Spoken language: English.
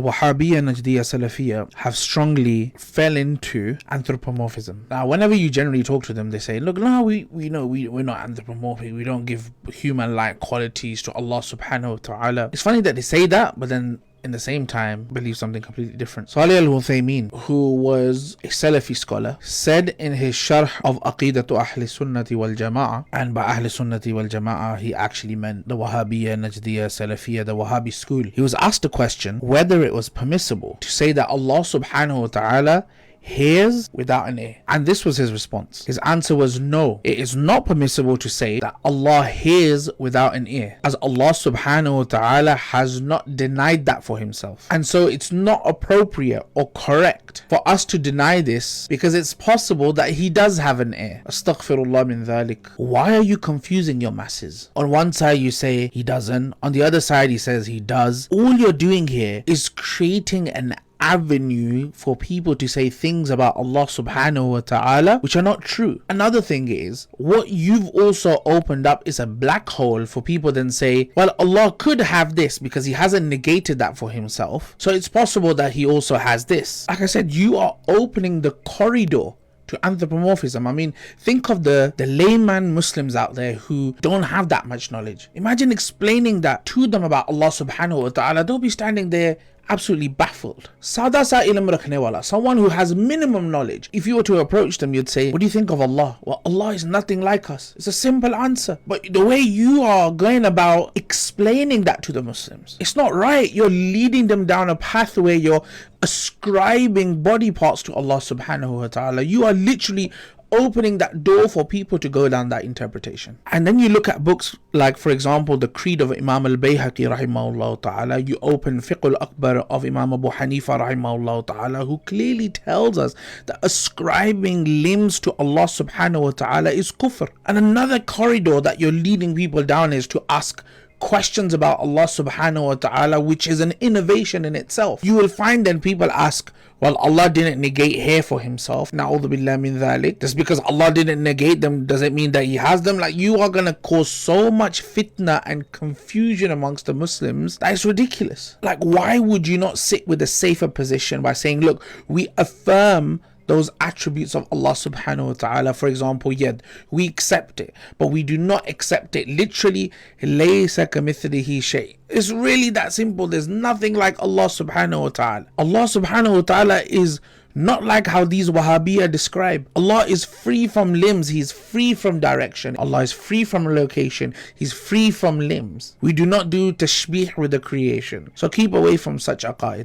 Wahhabiyya, Najdiyya, Salafiyya have strongly fell into anthropomorphism. Now, whenever you generally talk to them, they say, look, no, we know we're not anthropomorphic. We don't give human-like qualities to Allah subhanahu wa ta'ala. It's funny that they say that, but then in the same time believe something completely different. Salih al-Uthaymeen, who was a Salafi scholar, said in his Sharh of Aqidatu Ahli Sunnati wal Jama'ah, and by Ahli Sunnati wal Jama'ah he actually meant the Wahhabiyya, Najdiyya, Salafiyya, the Wahhabi school. He was asked a question whether it was permissible to say that Allah subhanahu wa ta'ala hears without an ear, and this was his response. His answer was no, it is not permissible to say that Allah hears without an ear, as Allah subhanahu wa ta'ala has not denied that for himself, and so it's not appropriate or correct for us to deny this, because it's possible that he does have an ear. Astaghfirullah min dhalik. Why are you confusing your masses? On one side you say he doesn't, on the other side he says he does. All you're doing here is creating an avenue for people to say things about Allah subhanahu wa ta'ala which are not true. Another thing is, what you've also opened up is a black hole for people then say, well, Allah could have this because he hasn't negated that for himself, so it's possible that he also has this. Like I said, you are opening the corridor to anthropomorphism. I mean, think of the layman Muslims out there who don't have that much knowledge. Imagine explaining that to them about Allah subhanahu wa ta'ala. They'll be standing there absolutely baffled. Sada sa ilm rakhne wala, someone who has minimum knowledge. If you were to approach them, you'd say, what do you think of Allah? Well, Allah is nothing like us. It's a simple answer. But the way you are going about explaining that to the Muslims, it's not right. You're leading them down a path where you're ascribing body parts to Allah subhanahu wa ta'ala. You are literally opening that door for people to go down that interpretation. And then you look at books like, for example, the Creed of Imam al-Bayhaqi rahimahullah ta'ala. You open Fiqh al-Akbar of Imam Abu Hanifa rahimahullah ta'ala, who clearly tells us that ascribing limbs to Allah subhanahu wa ta'ala is kufr. And another corridor that you're leading people down is to ask questions about Allah subhanahu wa ta'ala, which is an innovation in itself. You will find that people ask, well, Allah didn't negate hair for himself. Na'udhu billah min dhalik. Just because Allah didn't negate them, does it mean that he has them? Like, you are going to cause so much fitna and confusion amongst the Muslims that is ridiculous. Like, why would you not sit with a safer position by saying, look, we affirm those attributes of Allah subhanahu wa ta'ala. For example, yad, we accept it, but we do not accept it literally. Laysa kamithlihi shay. It's really that simple. There's nothing like Allah subhanahu wa ta'ala. Allah subhanahu wa ta'ala is not like how these Wahhabiyya describe. Allah is free from limbs. He's free from direction. Allah is free from location. He's free from limbs. We do not do tashbih with the creation. So keep away from such aqaid.